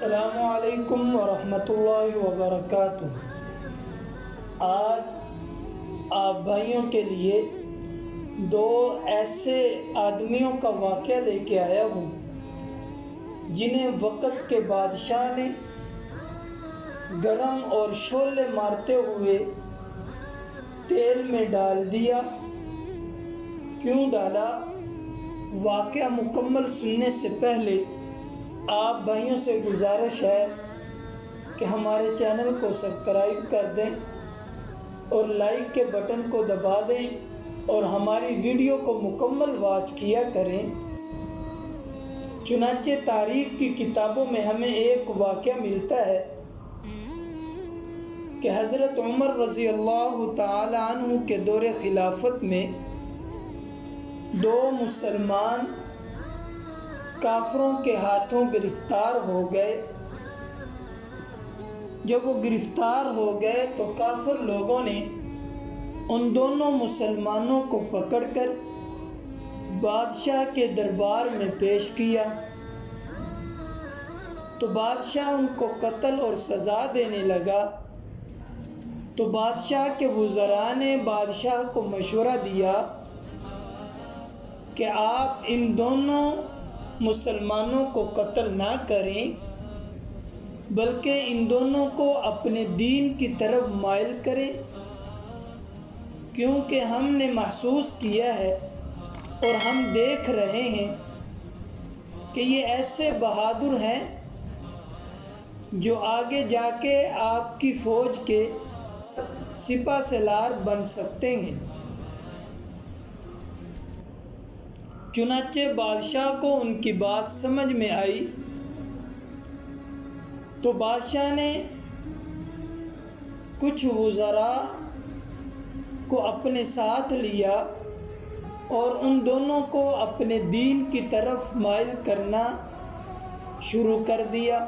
السلام علیکم ورحمۃ اللہ وبرکاتہ۔ آج آپ بھائیوں کے لیے دو ایسے آدمیوں کا واقعہ لے کے آیا ہوں جنہیں وقت کے بادشاہ نے گرم اور شعلے مارتے ہوئے تیل میں ڈال دیا۔ کیوں ڈالا؟ واقعہ مکمل سننے سے پہلے آپ بھائیوں سے گزارش ہے کہ ہمارے چینل کو سبسکرائب کر دیں اور لائک کے بٹن کو دبا دیں اور ہماری ویڈیو کو مکمل واچ کیا کریں۔ چنانچہ تاریخ کی کتابوں میں ہمیں ایک واقعہ ملتا ہے کہ حضرت عمر رضی اللہ تعالی عنہ کے دور خلافت میں دو مسلمان کافروں کے ہاتھوں گرفتار ہو گئے۔ جب وہ گرفتار ہو گئے تو کافر لوگوں نے ان دونوں مسلمانوں کو پکڑ کر بادشاہ کے دربار میں پیش کیا تو بادشاہ ان کو قتل اور سزا دینے لگا۔ تو بادشاہ کے وزراء نے بادشاہ کو مشورہ دیا کہ آپ ان دونوں مسلمانوں کو قتل نہ کریں بلکہ ان دونوں کو اپنے دین کی طرف مائل کریں، کیونکہ ہم نے محسوس کیا ہے اور ہم دیکھ رہے ہیں کہ یہ ایسے بہادر ہیں جو آگے جا کے آپ کی فوج کے سپہ سالار بن سکتے ہیں۔ چنانچہ بادشاہ کو ان کی بات سمجھ میں آئی تو بادشاہ نے کچھ وزراء کو اپنے ساتھ لیا اور ان دونوں کو اپنے دین کی طرف مائل کرنا شروع کر دیا۔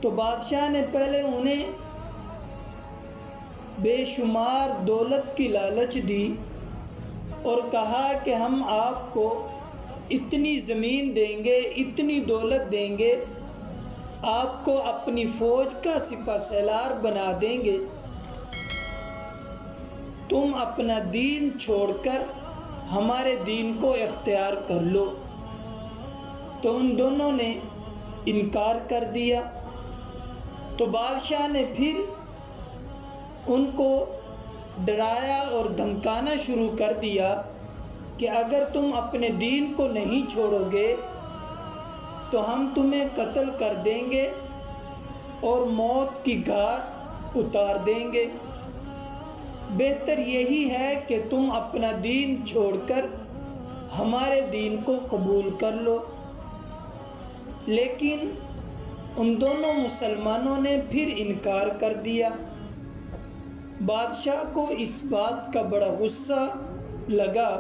تو بادشاہ نے پہلے انہیں بے شمار دولت کی لالچ دی اور کہا کہ ہم آپ کو اتنی زمین دیں گے، اتنی دولت دیں گے، آپ کو اپنی فوج کا سپہ سالار بنا دیں گے، تم اپنا دین چھوڑ کر ہمارے دین کو اختیار کر لو۔ تو ان دونوں نے انکار کر دیا۔ تو بادشاہ نے پھر ان کو ڈرایا اور دھمکانا شروع کر دیا کہ اگر تم اپنے دین کو نہیں چھوڑو گے تو ہم تمہیں قتل کر دیں گے اور موت کی گھاٹ اتار دیں گے۔ بہتر یہی ہے کہ تم اپنا دین چھوڑ کر ہمارے دین کو قبول کر لو۔ لیکن ان دونوں مسلمانوں نے پھر انکار کر دیا۔ بادشاہ کو اس بات کا بڑا غصہ لگا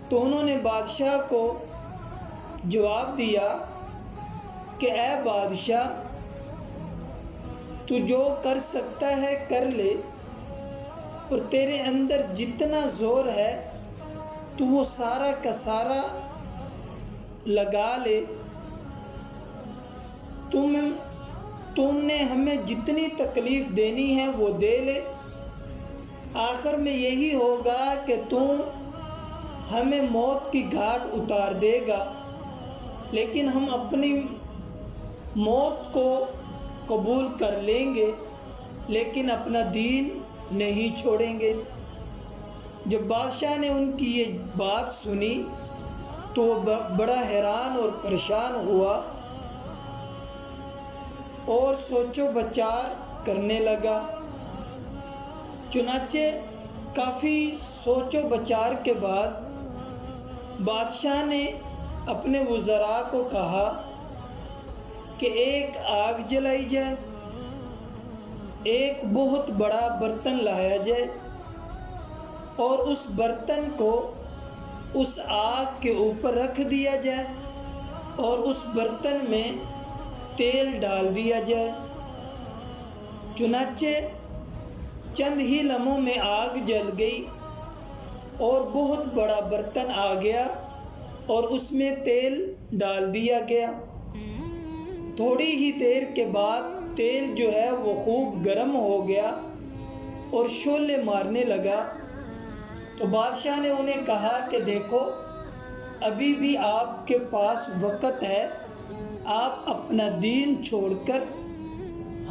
تو انہوں نے بادشاہ کو جواب دیا کہ اے بادشاہ، تو جو کر سکتا ہے کر لے اور تیرے اندر جتنا زور ہے تو وہ سارا کا سارا لگا لے۔ تم نے ہمیں جتنی تکلیف دینی ہے وہ دے لے، آخر میں یہی ہوگا کہ تم ہمیں موت کی گھاٹ اتار دے گا، لیکن ہم اپنی موت کو قبول کر لیں گے لیکن اپنا دین نہیں چھوڑیں گے۔ جب بادشاہ نے ان کی یہ بات سنی تو وہ بڑا حیران اور پریشان ہوا اور سوچ و بچار کرنے لگا۔ چنانچہ کافی سوچ و بچار کے بعد بادشاہ نے اپنے وزراء کو کہا کہ ایک آگ جلائی جائے، ایک بہت بڑا برتن لایا جائے اور اس برتن کو اس آگ کے اوپر رکھ دیا جائے اور اس برتن میں تیل ڈال دیا جائے۔ چنانچہ چند ہی لمحوں میں آگ جل گئی اور بہت بڑا برتن آ گیا اور اس میں تیل ڈال دیا گیا۔ تھوڑی ہی دیر کے بعد تیل جو ہے وہ خوب گرم ہو گیا اور شعلے مارنے لگا۔ تو بادشاہ نے انہیں کہا کہ دیکھو ابھی بھی آپ کے پاس وقت ہے، آپ اپنا دین چھوڑ کر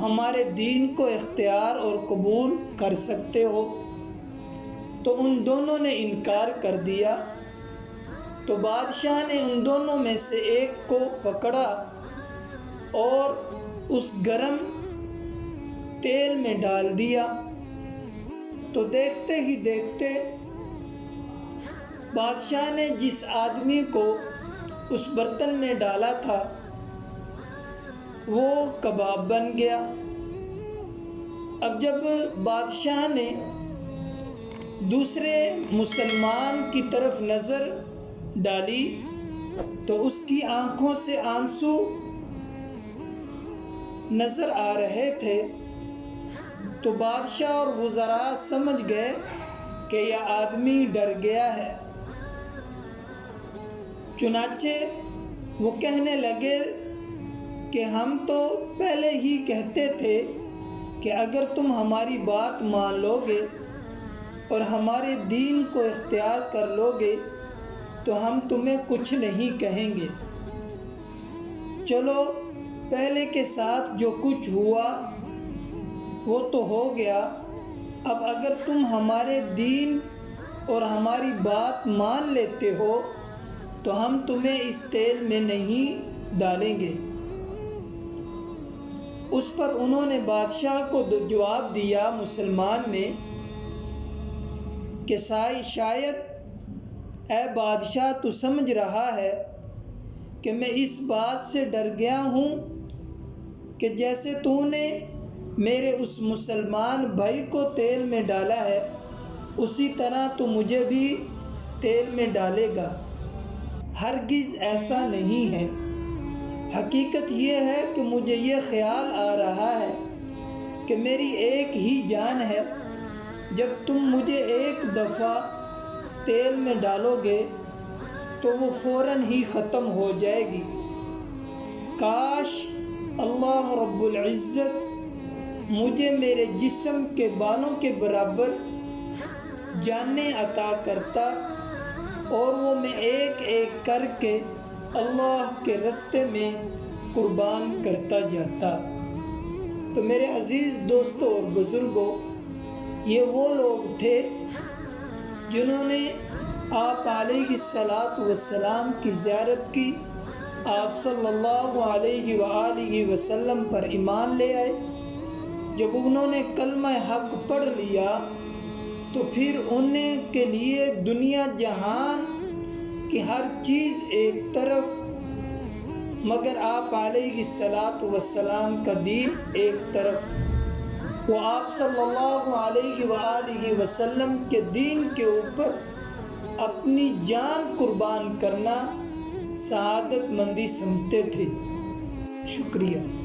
ہمارے دین کو اختیار اور قبول کر سکتے ہو۔ تو ان دونوں نے انکار کر دیا۔ تو بادشاہ نے ان دونوں میں سے ایک کو پکڑا اور اس گرم تیل میں ڈال دیا۔ تو دیکھتے ہی دیکھتے بادشاہ نے جس آدمی کو اس برتن میں ڈالا تھا وہ کباب بن گیا۔ اب جب بادشاہ نے دوسرے مسلمان کی طرف نظر ڈالی تو اس کی آنکھوں سے آنسو نظر آ رہے تھے۔ تو بادشاہ اور وزراء سمجھ گئے کہ یہ آدمی ڈر گیا ہے، چنانچہ وہ کہنے لگے کہ ہم تو پہلے ہی کہتے تھے کہ اگر تم ہماری بات مان لو گے اور ہمارے دین کو اختیار کر لو گے تو ہم تمہیں کچھ نہیں کہیں گے۔ چلو پہلے کے ساتھ جو کچھ ہوا وہ تو ہو گیا، اب اگر تم ہمارے دین اور ہماری بات مان لیتے ہو تو ہم تمہیں اس تیل میں نہیں ڈالیں گے۔ اس پر انہوں نے بادشاہ کو جواب دیا مسلمان نے کہ شاید اے بادشاہ تو سمجھ رہا ہے کہ میں اس بات سے ڈر گیا ہوں کہ جیسے تو نے میرے اس مسلمان بھائی کو تیل میں ڈالا ہے اسی طرح تو مجھے بھی تیل میں ڈالے گا۔ ہرگز ایسا نہیں ہے، حقیقت یہ ہے کہ مجھے یہ خیال آ رہا ہے کہ میری ایک ہی جان ہے، جب تم مجھے ایک دفعہ تیل میں ڈالو گے تو وہ فوراً ہی ختم ہو جائے گی۔ کاش اللہ رب العزت مجھے میرے جسم کے بالوں کے برابر جانیں عطا کرتا اور وہ میں ایک ایک کر کے اللہ کے راستے میں قربان کرتا جاتا۔ تو میرے عزیز دوستوں اور بزرگوں، یہ وہ لوگ تھے جنہوں نے آپ علیہ السلام کی زیارت کی، آپ صلی اللہ علیہ وآلہ وسلم پر ایمان لے آئے۔ جب انہوں نے کلمہ حق پڑھ لیا تو پھر انہیں کے لیے دنیا جہان کی ہر چیز ایک طرف مگر آپ علیہ السلام کا دین ایک طرف۔ وہ آپ صلی اللہ علیہ وآلہ وسلم کے دین کے اوپر اپنی جان قربان کرنا سعادت مندی سمجھتے تھے۔ شکریہ۔